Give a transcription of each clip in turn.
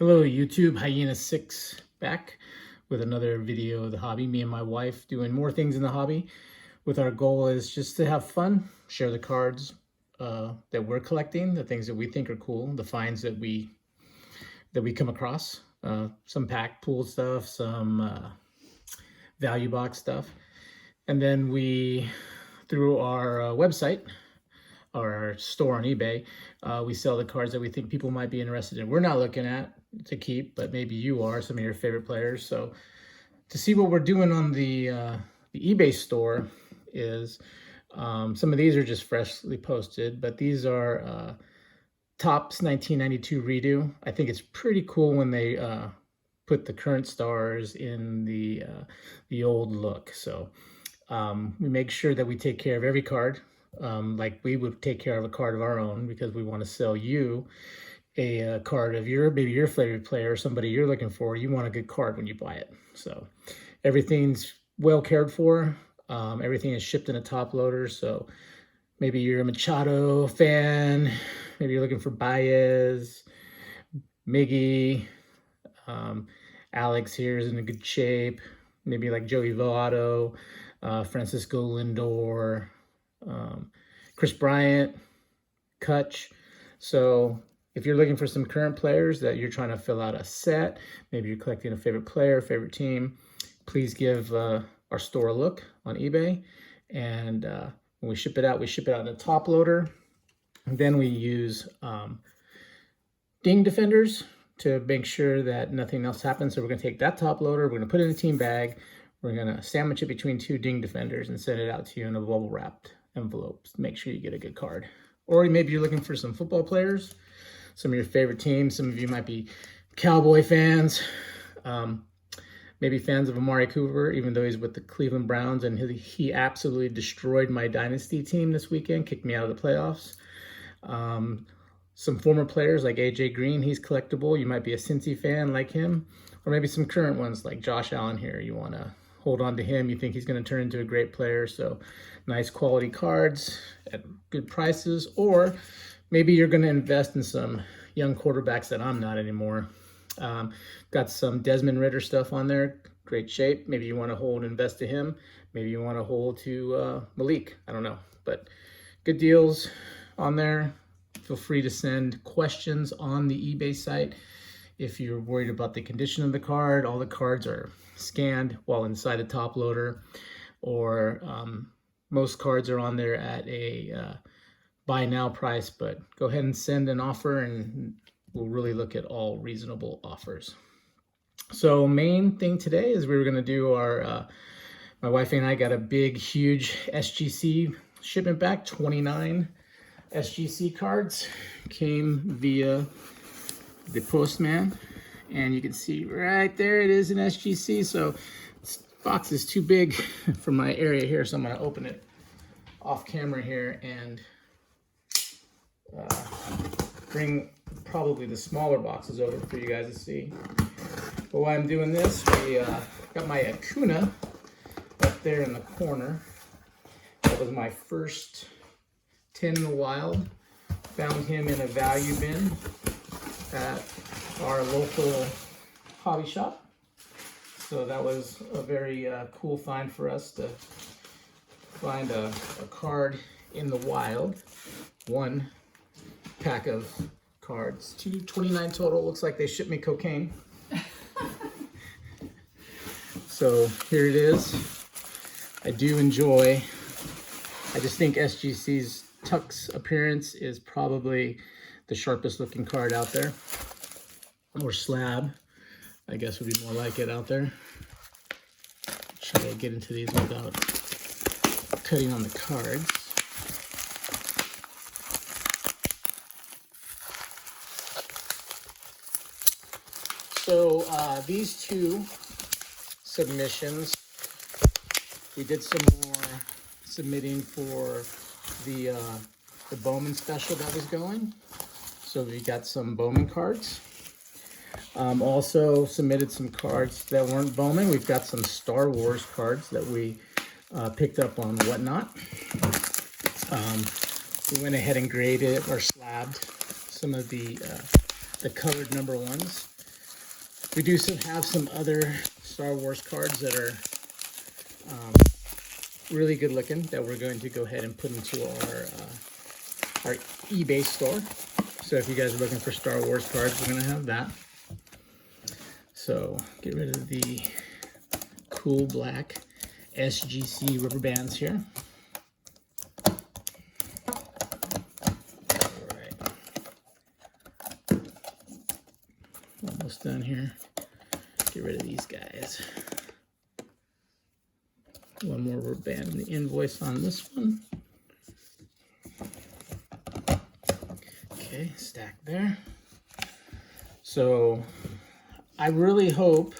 Hello YouTube, Hyena6 back with another video of the hobby. Me and my wife doing more things in the hobby with our goal is just to have fun, share the cards that we're collecting, the things that we think are cool, the finds that we come across, some pack pool stuff, some value box stuff. And then we, through our website, our store on eBay, we sell the cards that we think people might be interested in. We're not looking at to keep, but maybe you are, some of your favorite players. So to see what we're doing on the eBay store is some of these are just freshly posted, but these are Topps 1992 redo. I think it's pretty cool when they put the current stars in the old look. So we make sure that we take care of every card. Like we would take care of a card of our own, because we want to sell you a card of maybe your favorite player, somebody you're looking for. You want a good card when you buy it. So everything's well cared for. Everything is shipped in a top loader. So maybe you're a Machado fan, maybe you're looking for Baez, Miggy, Alex here is in a good shape, maybe like Joey Votto, Francisco Lindor, Chris Bryant, Kutch. So if you're looking for some current players that you're trying to fill out a set, maybe you're collecting a favorite player, favorite team, please give our store a look on eBay. And when we ship it out in a top loader. And then we use ding defenders to make sure that nothing else happens. So we're going to take that top loader, we're going to put it in a team bag, we're going to sandwich it between two ding defenders and send it out to you in a bubble wrapped envelope. Make sure you get a good card. Or maybe you're looking for some football players, some of your favorite teams. Some of you might be Cowboy fans, maybe fans of Amari Cooper, even though he's with the Cleveland Browns, and he absolutely destroyed my dynasty team this weekend, kicked me out of the playoffs. Some former players like AJ Green, he's collectible. You might be a Cincy fan like him, or maybe some current ones like Josh Allen here. You want to hold on to him. You think he's going to turn into a great player. So nice quality cards at good prices. Or maybe you're going to invest in some young quarterbacks that I'm not anymore. Got some Desmond Ridder stuff on there. Great shape. Maybe you want to hold and invest to him. Maybe you want to hold to Malik. I don't know. But good deals on there. Feel free to send questions on the eBay site. If you're worried about the condition of the card, all the cards are scanned while inside the top loader, or most cards are on there at a buy now price, but go ahead and send an offer and we'll really look at all reasonable offers. So main thing today is we were going to do our, my wife and I got a big, huge SGC shipment back, 29 SGC cards came via the postman, and you can see right there it is an SGC. So this box is too big for my area here, so I'm going to open it off camera here and bring probably the smaller boxes over for you guys to see. But while I'm doing this, we got my Acuna up there in the corner. That was my first 10 in the wild. Found him in a value bin at our local hobby shop. So that was a very cool find for us to find a card in the wild. One pack of cards, 229 total. Looks like they shipped me cocaine. So here it is. I do enjoy, I just think SGC's Tux appearance is probably the sharpest looking card out there. Or slab, I guess would be more like it out there. Try to get into these without cutting on the cards. So these two submissions, we did some more submitting for the Bowman special that was going. So we got some Bowman cards. Also submitted some cards that weren't Bowman. We've got some Star Wars cards that we picked up on Whatnot. We went ahead and graded or slabbed some of the colored number ones. We do have some other Star Wars cards that are really good looking that we're going to go ahead and put into our eBay store. So if you guys are looking for Star Wars cards, we're going to have that. So get rid of the cool black SGC rubber bands here. All right. Almost done here. Get rid of these guys. One more rubber band in the invoice on this one. Okay, stack there. So I really hope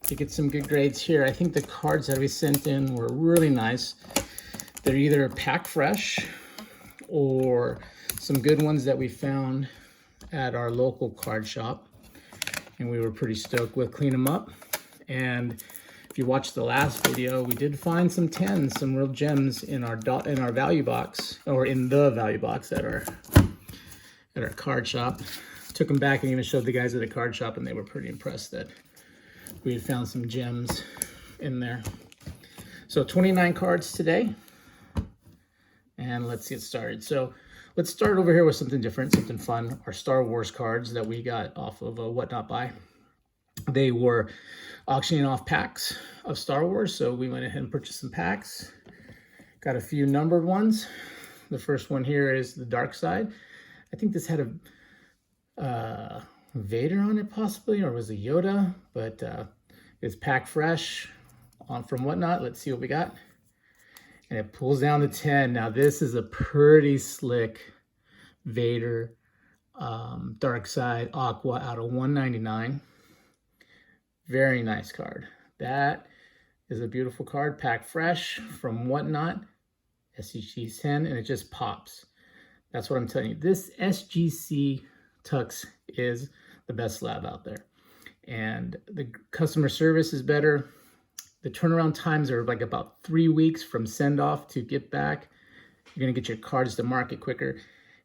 to get some good grades here. I think the cards that we sent in were really nice. They're either pack fresh or some good ones that we found at our local card shop, and we were pretty stoked with cleaning them up. And if you watched the last video, we did find some 10s, some real gems in our value box, or in the value box at our card shop. Took them back and even showed the guys at the card shop, and they were pretty impressed that we had found some gems in there. So 29 cards today, and let's get started. So let's start over here with something different, something fun. Our Star Wars cards that we got off of a Whatnot Buy. They were auctioning off packs of Star Wars, so we went ahead and purchased some packs. Got a few numbered ones. The first one here is the Dark Side. I think this had a Vader on it possibly, or was it Yoda, but it's packed fresh from Whatnot. Let's see what we got. And it pulls down to 10. Now this is a pretty slick Vader Dark Side Aqua out of 199. Very nice card. That is a beautiful card, packed fresh from Whatnot, SGC 10, and it just pops. That's what I'm telling you. This SGC Tux is the best slab out there. And the customer service is better. The turnaround times are like about 3 weeks from send off to get back. You're gonna get your cards to market quicker,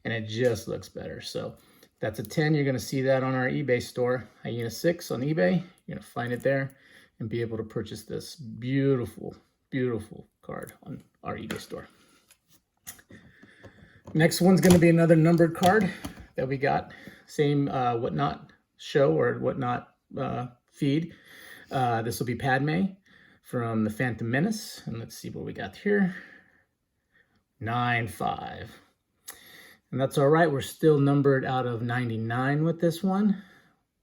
and it just looks better. So that's a 10. You're gonna see that on our eBay store, Hyena 6 on eBay. You're gonna find it there and be able to purchase this beautiful, beautiful card on our eBay store. Next one's gonna be another numbered card that we got. Same Whatnot show or Whatnot feed. This will be Padme from the Phantom Menace. And let's see what we got here. 9-5. And that's all right. We're still numbered out of 99 with this one.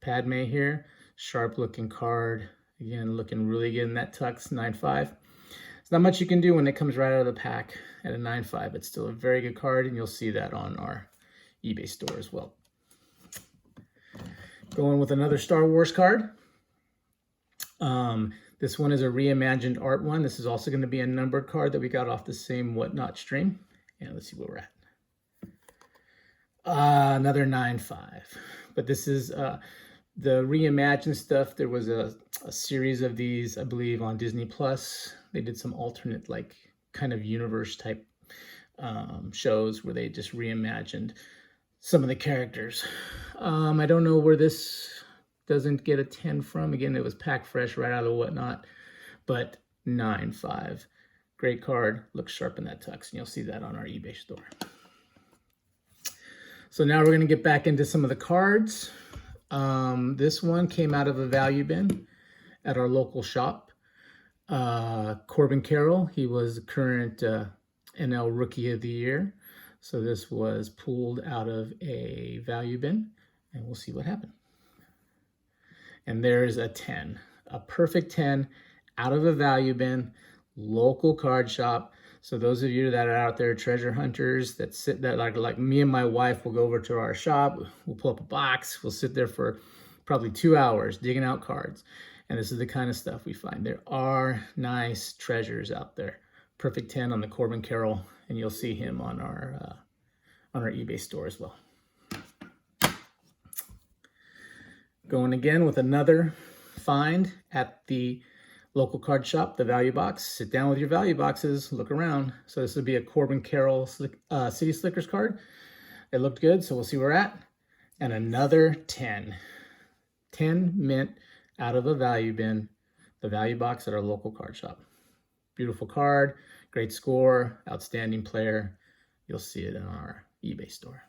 Padme here. Sharp looking card. Again, looking really good in that tux, 9-5. There's not much you can do when it comes right out of the pack at a 9-5. It's still a very good card, and you'll see that on our eBay store as well. Going with another Star Wars card. This one is a reimagined art one. This is also going to be a numbered card that we got off the same Whatnot stream. And let's see where we're at. Another 9-5. But this is the reimagined stuff. There was a series of these, I believe, on Disney Plus. They did some alternate, like, kind of universe type shows where they just reimagined some of the characters. I don't know where this doesn't get a 10 from. Again, it was packed fresh right out of Whatnot, but 9-5. Great card, looks sharp in that tux, and you'll see that on our eBay store. So now we're gonna get back into some of the cards. This one came out of a value bin at our local shop. Corbin Carroll, he was the current NL Rookie of the Year. So this was pulled out of a value bin, and we'll see what happened. And there's a 10, a perfect 10 out of a value bin, local card shop. So those of you that are out there, treasure hunters, that like me and my wife will go over to our shop, we'll pull up a box, we'll sit there for probably 2 hours digging out cards. And this is the kind of stuff we find. There are nice treasures out there. Perfect 10 on the Corbin Carroll, and you'll see him on our eBay store as well. Going again with another find at the local card shop, the value box. Sit down with your value boxes, look around. So this would be a Corbin Carroll City Slickers card. It looked good, so we'll see where we're at. And another 10. 10 mint out of a value bin, the value box at our local card shop. Beautiful card, great score, outstanding player. You'll see it in our eBay store.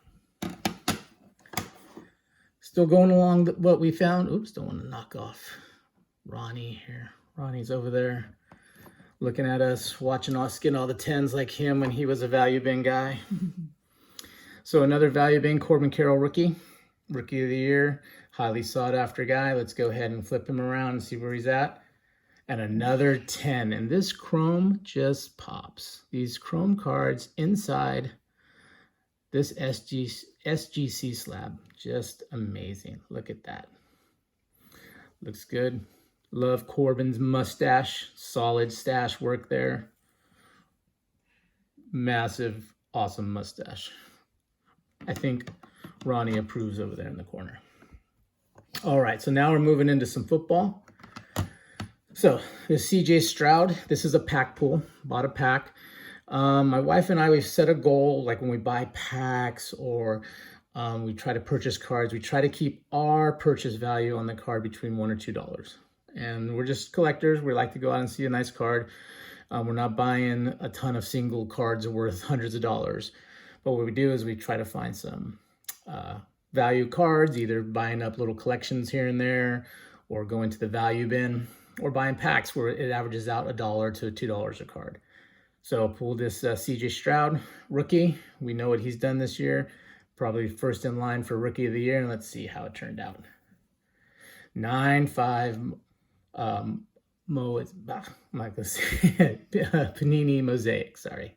Still going along what we found. Oops, don't want to knock off Ronnie here. Ronnie's over there looking at us, watching us get all the 10s like him when he was a value bin guy. So another value bin, Corbin Carroll rookie of the year, highly sought after guy. Let's go ahead and flip him around and see where he's at. And another 10, and this chrome just pops. These chrome cards inside this SGC slab, just amazing. Look at that. Looks good. Love Corbin's mustache, solid stash work there. Massive, awesome mustache. I think Ronnie approves over there in the corner. All right, so now we're moving into some football. So this CJ Stroud, this is a pack pool, bought a pack. My wife and I, we've set a goal, like when we buy packs or we try to purchase cards, we try to keep our purchase value on the card between $1 or $2. And we're just collectors. We like to go out and see a nice card. We're not buying a ton of single cards worth hundreds of dollars. But what we do is we try to find some value cards, either buying up little collections here and there or going to the value bin or buying packs where it averages out $1 to $2 a card. So pull this CJ Stroud rookie. We know what he's done this year. Probably first in line for rookie of the year. And let's see how it turned out. 9-5 Panini Mosaic, sorry.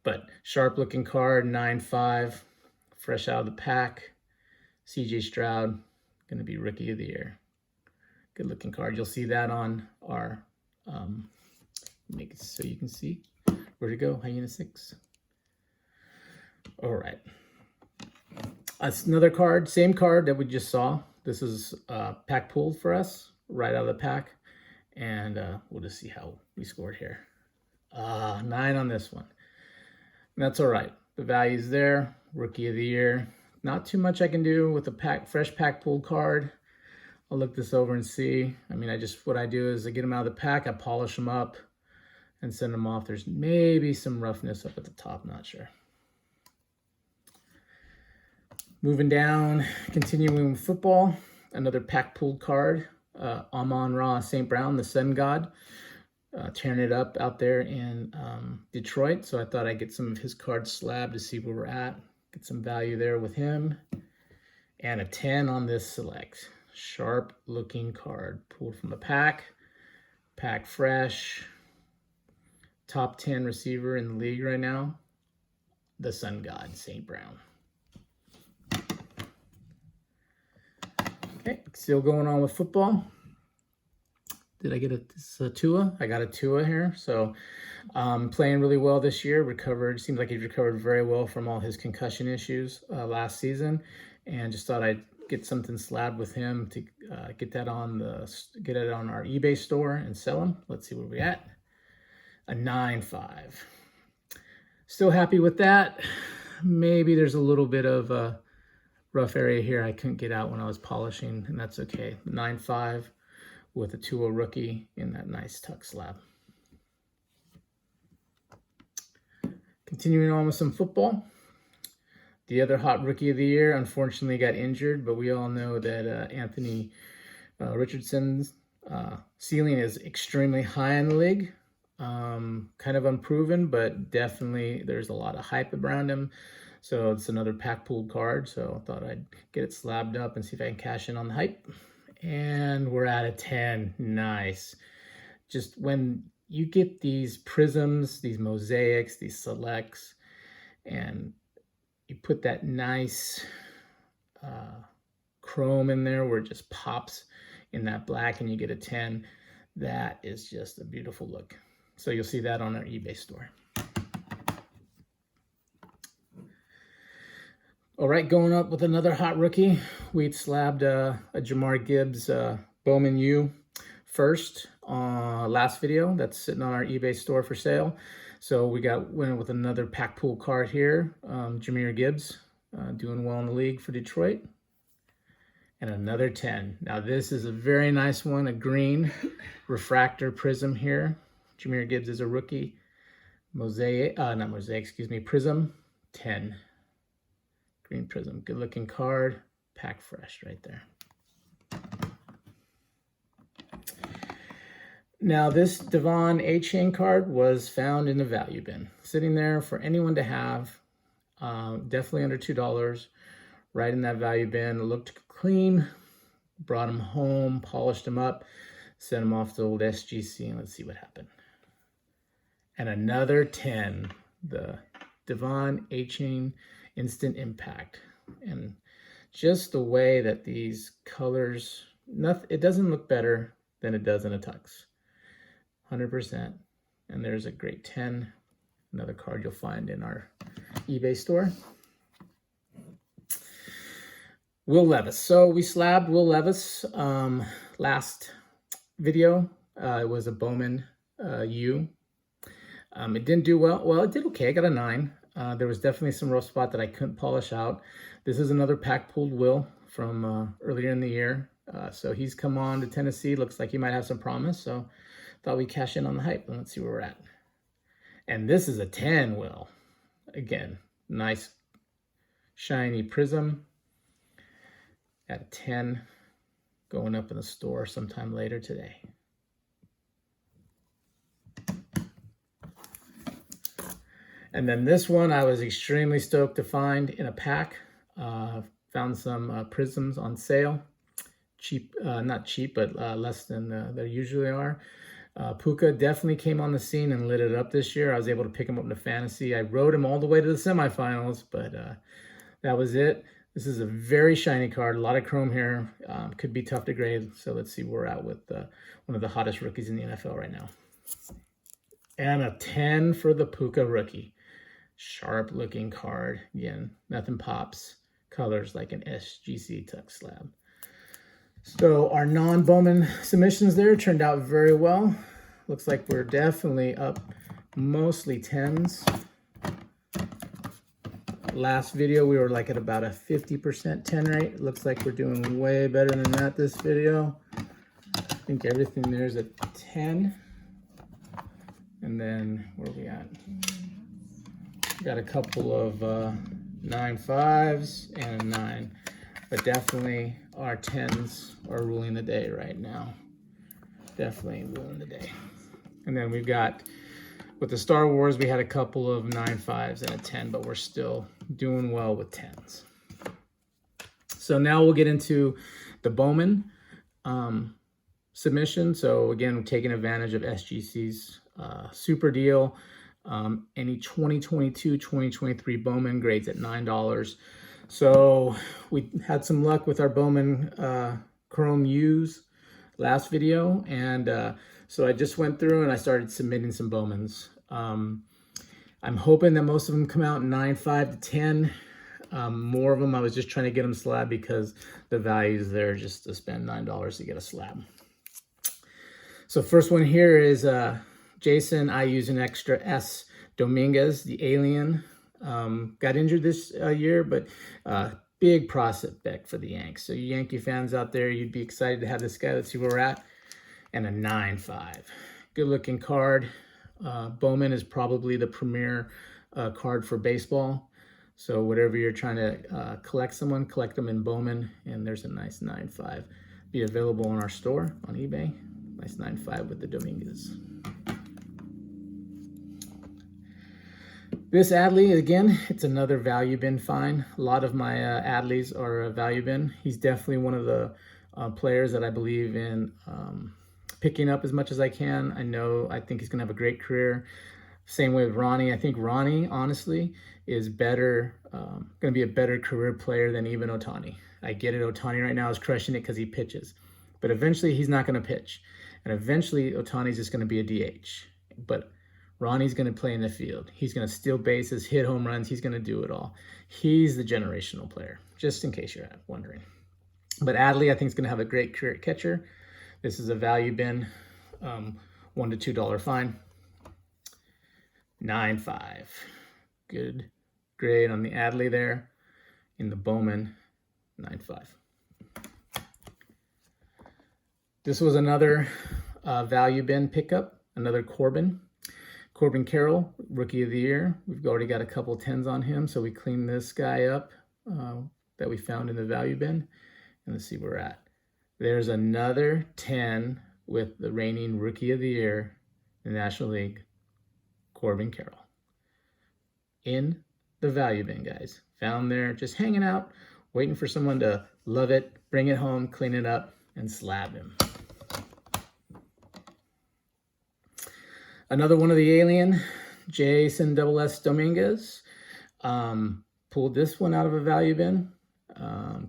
But sharp looking card, 9-5, fresh out of the pack. CJ Stroud, gonna be rookie of the year. Good looking card. You'll see that on our, make it so you can see. Where'd it go? Hyena 6. All right. That's another card, same card that we just saw. This is pack pulled for us, right out of the pack. And we'll just see how we scored here. 9 on this one. And that's all right. The value's there. Rookie of the year. Not too much I can do with a fresh pack pulled card. I'll look this over and see. I mean, what I do is I get them out of the pack, I polish them up and send them off. There's maybe some roughness up at the top, not sure. Moving down, continuing with football, another pack pulled card. Amon-Ra St. Brown, the Sun God, tearing it up out there in Detroit. So I thought I'd get some of his cards slabbed to see where we're at. Get some value there with him. And a 10 on this select. Sharp looking card, pulled from the pack. Pack fresh. Top 10 receiver in the league right now. The Sun God, St. Brown. Okay, still going on with football. Did I get a Tua? I got a Tua here. So playing really well this year. Recovered, seems like he recovered very well from all his concussion issues last season. And just thought I'd get something slabbed with him to get it on our eBay store and sell him. Let's see where we're at. A 9-5. Still happy with that. Maybe there's a little bit of a rough area here I couldn't get out when I was polishing, and that's okay. 9-5 with a Tua rookie in that nice tuck slab. Continuing on with some football. The other hot rookie of the year unfortunately got injured, but we all know that Anthony Richardson's ceiling is extremely high in the league. Kind of unproven, but definitely there's a lot of hype around him. So it's another pack pooled card. So I thought I'd get it slabbed up and see if I can cash in on the hype. And we're at a 10. Nice. Just when you get these prisms, these mosaics, these selects, and you put that nice chrome in there where it just pops in that black and you get a 10, that is just a beautiful look. So you'll see that on our eBay store. All right, going up with another hot rookie. We slabbed a Jamar Gibbs Bowman U first last video. That's sitting on our eBay store for sale. So we went with another pack pool card here. Jahmyr Gibbs doing well in the league for Detroit. and another 10. Now this is a very nice one, a green refractor prism here. Jahmyr Gibbs is a rookie. Not Mosaic, excuse me, Prism 10. Green Prism, good looking card, pack fresh right there. Now this Devon A-Chain card was found in the value bin, sitting there for anyone to have, definitely under $2, right in that value bin. It looked clean, brought them home, polished them up, sent them off to old SGC, and let's see what happened. And another 10, the Devon A-Chain Instant Impact. And just the way that these colors, it doesn't look better than it does in a tux. 100%. And there's a great 10, another card you'll find in our eBay store. Will Levis. So we slabbed Will Levis last video. It was a Bowman U. It didn't do well. Well, it did okay. I got a 9. There was definitely some rough spot that I couldn't polish out. This is another pack pulled Will from earlier in the year. So he's come on to Tennessee. Looks like he might have some promise. So thought we'd cash in on the hype. Let's see where we're at. And this is a 10 Will. Again, nice shiny prism. At a 10, going up in the store sometime later today. And then this one I was extremely stoked to find in a pack. Found some prisms on sale. Cheap, not cheap, but less than they usually are. Puka definitely came on the scene and lit it up this year. I was able to pick him up in the fantasy. I rode him all the way to the semifinals, but that was it. This is a very shiny card, a lot of chrome here. Could be tough to grade, so let's see where we're at with one of the hottest rookies in the NFL right now. And a 10 for the Puka rookie. Sharp looking card. Again, nothing pops. Colors like an SGC Tux slab. So our non-Bowman submissions there turned out very well. Looks like we're definitely up mostly 10s. Last video we were like at about a 50% 10 rate. Looks like we're doing way better than that this video. I think everything there's a 10. And then where are we at? Got a couple of 9.5s and a 9. But definitely our 10s are ruling the day right now. Definitely ruling the day. And then we've got, with the Star Wars, we had a couple of 9.5s and a 10, but we're still doing well with 10s. So now we'll get into the Bowman submission. So again, we're taking advantage of SGC's super deal. Any 2022, 2023 Bowman grades at $9. So we had some luck with our Bowman Chrome U's last video. And so I just went through and I started submitting some Bowmans. I'm hoping that most of them come out 9.5 to 10. More of them, I was just trying to get them slab because the value is there just to spend $9 to get a slab. So first one here is Jason, I use an extra S Dominguez, the alien. Got injured this year, but big prospect for the Yanks. So you Yankee fans out there, you'd be excited to have this guy. Let's see where we're at. And a 9.5. Good looking card. Bowman is probably the premier card for baseball. So whatever you're trying to collect someone, collect them in Bowman. And there's a nice 9.5. Be available in our store on eBay. Nice 9.5 with the Dominguez. This Adley, again, it's another value bin find. A lot of my Adleys are a value bin. He's definitely one of the players that I believe in picking up as much as I can. I think he's going to have a great career. Same way with Ronnie. I think Ronnie, honestly, is better, going to be a better career player than even Ohtani. I get it, Ohtani right now is crushing it because he pitches. But eventually, he's not going to pitch. And eventually, Ohtani's just going to be a DH. But Ronnie's going to play in the field. He's going to steal bases, hit home runs. He's going to do it all. He's the generational player, just in case you're wondering. But Adley, I think, is going to have a great career at catcher. This is a value bin, $1 to $2 fine. 9.5. Good grade on the Adley there. In the Bowman, 9.5. This was another value bin pickup, another Corbin Carroll, Rookie of the Year. We've already got a couple 10s on him, so we cleaned this guy up that we found in the value bin. And let's see where we're at. There's another 10 with the reigning Rookie of the Year in the National League, Corbin Carroll. In the value bin, guys. Found there, just hanging out, waiting for someone to love it, bring it home, clean it up, and slab him. Another one of the Alien, Jason S. Dominguez. Pulled this one out of a value bin,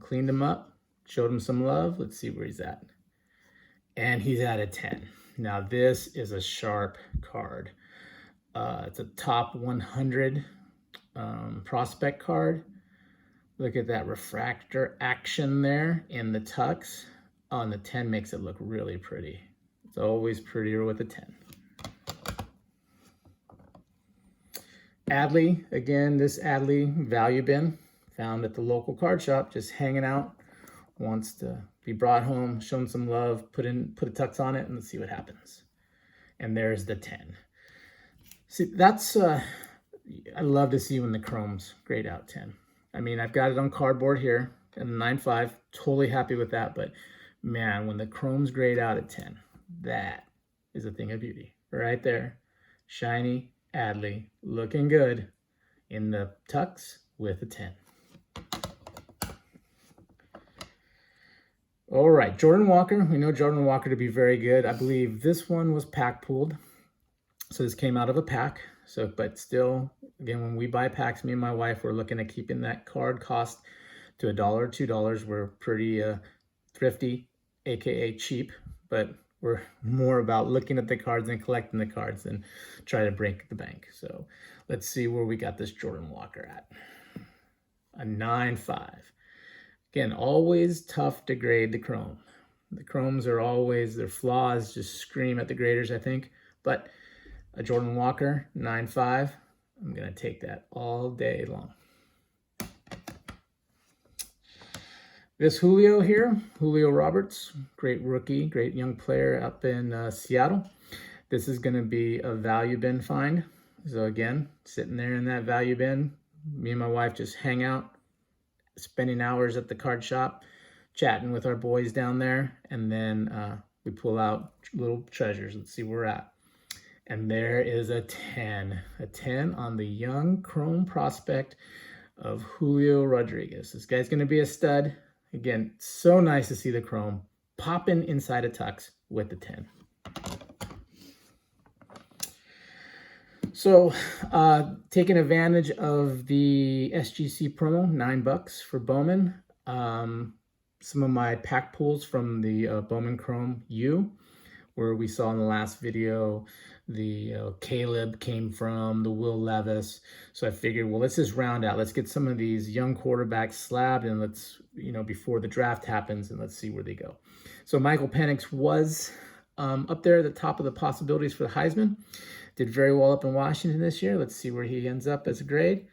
cleaned him up, showed him some love. Let's see where he's at. And he's at a 10. Now this is a sharp card. It's a top 100 prospect card. Look at that refractor action there in the tux. Oh, and the 10 makes it look really pretty. It's always prettier with a 10. Adley, again, this Adley value bin, found at the local card shop, just hanging out, wants to be brought home, shown some love, put a tux on it, and let's see what happens. And there's the 10. See, that's, I love to see when the chrome's grayed out 10. I mean, I've got it on cardboard here at a 9.5, totally happy with that, but man, when the chrome's grayed out at 10, that is a thing of beauty. Right there, shiny Adley, looking good in the tux with a 10. All right, Jordan Walker. We know Jordan Walker to be very good. I believe this one was pack pooled. So this came out of a pack. So, but still, again, when we buy packs, me and my wife, we're looking at keeping that card cost to $1 or $2. We're pretty thrifty, AKA cheap, but we're more about looking at the cards and collecting the cards than try to break the bank. So let's see where we got this Jordan Walker at. A 9.5. Again, always tough to grade the chrome. The chromes are always, their flaws just scream at the graders, I think. But a Jordan Walker, 9.5. I'm going to take that all day long. This Julio here, Julio Roberts, great rookie, great young player up in Seattle. This is going to be a value bin find. So again, sitting there in that value bin, me and my wife just hang out, spending hours at the card shop, chatting with our boys down there, and then we pull out little treasures. Let's see where we're at. And there is a 10 on the young chrome prospect of Julio Rodriguez. This guy's going to be a stud. Again, so nice to see the chrome popping inside a tux with the 10. So taking advantage of the SGC promo, $9 for Bowman. Some of my pack pulls from the Bowman Chrome U, where we saw in the last video the Caleb came from, the Will Levis. So I figured, well, let's just round out. Let's get some of these young quarterbacks slabbed, and let's, before the draft happens, and let's see where they go. So Michael Penix was up there at the top of the possibilities for the Heisman. Did very well up in Washington this year. Let's see where he ends up as a grade.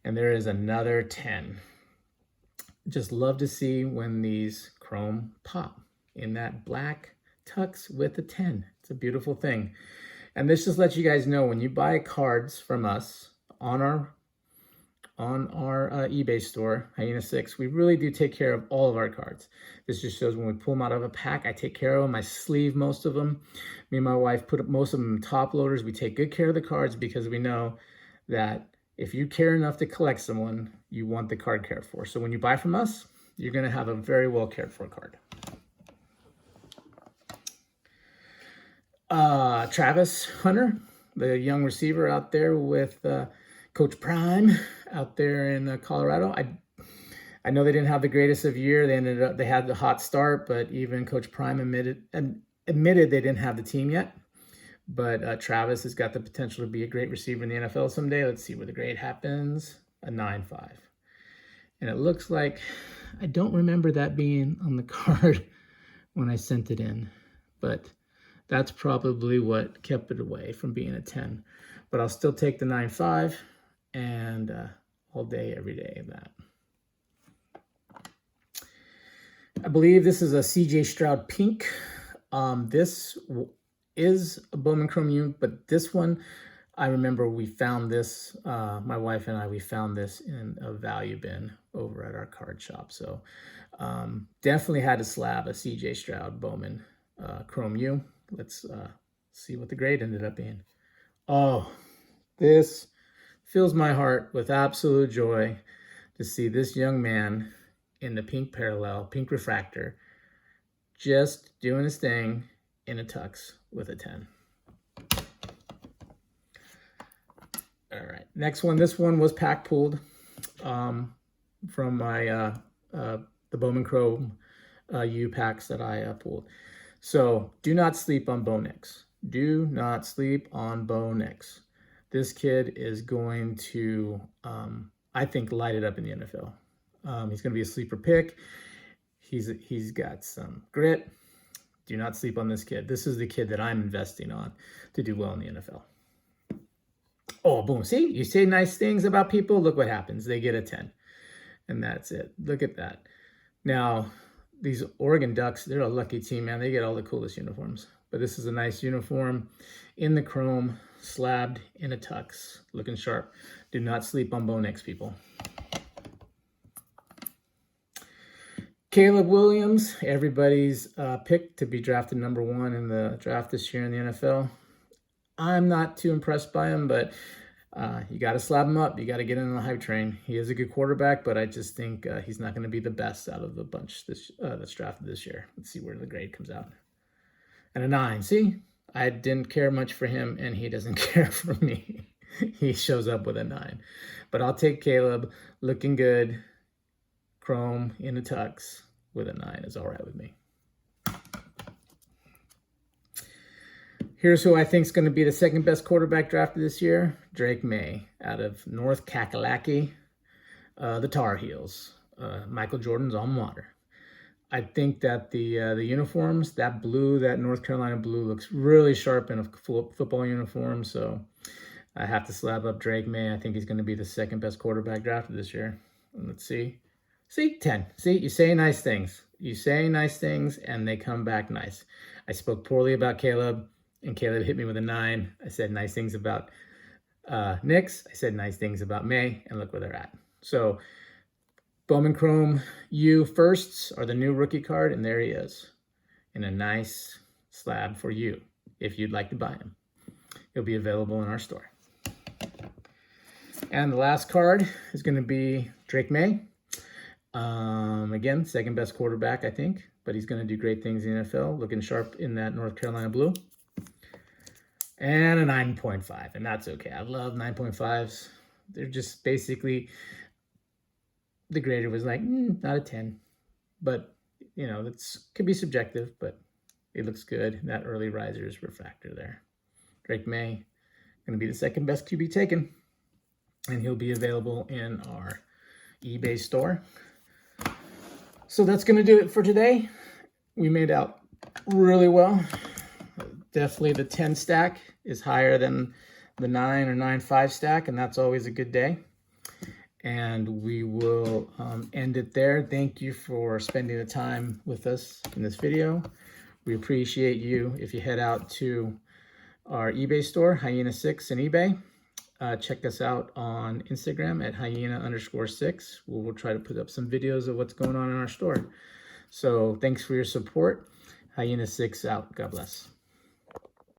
And there is another 10. Just love to see when these chrome pop in that black tux with a 10. It's a beautiful thing. And this just lets you guys know, when you buy cards from us on our eBay store, Hyena 6, we really do take care of all of our cards. This just shows when we pull them out of a pack, I take care of them. I sleeve most of them. Me and my wife put most of them in top loaders. We take good care of the cards because we know that if you care enough to collect someone, you want the card cared for. So when you buy from us, you're going to have a very well cared for card. Travis Hunter, the young receiver out there with Coach Prime out there in Colorado. I know they didn't have the greatest of year. They had the hot start, but even Coach Prime admitted they didn't have the team yet. But Travis has got the potential to be a great receiver in the NFL someday. Let's see where the grade happens. A 9.5. And it looks like I don't remember that being on the card when I sent it in, but that's probably what kept it away from being a 10. But I'll still take the 9.5 and all day, every day of that. I believe this is a CJ Stroud pink This is a Bowman Chrome U, but this one, I remember we found this, my wife and I, we found this in a value bin over at our card shop. So definitely had to slab a CJ Stroud Bowman Chrome U. Let's see what the grade ended up being. Oh, this fills my heart with absolute joy to see this young man in the pink parallel, pink refractor, just doing his thing in a tux with a 10. All right, next one. This one was pack pulled from my the Bowman Chrome U packs that I pulled. So do not sleep on Bo Nix. Do not sleep on Bo Nix. This kid is going to, I think, light it up in the NFL. He's going to be a sleeper pick. He's got some grit. Do not sleep on this kid. This is the kid that I'm investing on to do well in the NFL. Oh, boom. See, you say nice things about people. Look what happens. They get a 10. And that's it. Look at that. Now, these Oregon Ducks, they're a lucky team, man. They get all the coolest uniforms. But this is a nice uniform in the chrome, slabbed in a tux, looking sharp. Do not sleep on Bo Nix, people. Caleb Williams, everybody's pick to be drafted #1 in the draft this year in the NFL. I'm not too impressed by him, but you got to slab him up. You got to get in on the hype train. He is a good quarterback, but I just think he's not going to be the best out of the bunch that's drafted this year. Let's see where the grade comes out. And a 9. See, I didn't care much for him, and he doesn't care for me. He shows up with a 9. But I'll take Caleb, looking good, chrome in a tux with a 9 is all right with me. Here's who I think is going to be the second best quarterback drafted this year. Drake May out of North Kakalaki, the Tar Heels, Michael Jordan's alma mater. I think that the uniforms, that blue, that North Carolina blue, looks really sharp in a football uniform. So I have to slab up Drake May. I think he's going to be the second best quarterback drafted this year. And let's see. See, 10. See, you say nice things. You say nice things, and they come back nice. I spoke poorly about Caleb, and Caleb hit me with a 9. I said nice things about Nix. I said nice things about May, and look where they're at. So Bowman Chrome U firsts are the new rookie card, and there he is in a nice slab for you if you'd like to buy him. He'll be available in our store. And the last card is going to be Drake May. Again, second best quarterback, I think, but he's going to do great things in the NFL, looking sharp in that North Carolina blue. And a 9.5, and that's okay. I love 9.5s. They're just basically, the grader was like, not a 10. But, you know, that's could be subjective, but it looks good. That early riser's refractor there. Drake May, going to be the second best QB taken. And he'll be available in our eBay store. So that's going to do it for today. We made out really well. Definitely the 10 stack is higher than the 9 or 9.5 stack, and that's always a good day. And we will end it there. Thank you for spending the time with us in this video. We appreciate you if you head out to our eBay store, Hyena6 and eBay. Check us out on Instagram at hyena_6. We'll try to put up some videos of what's going on in our store. So thanks for your support. Hyena6 out. God bless.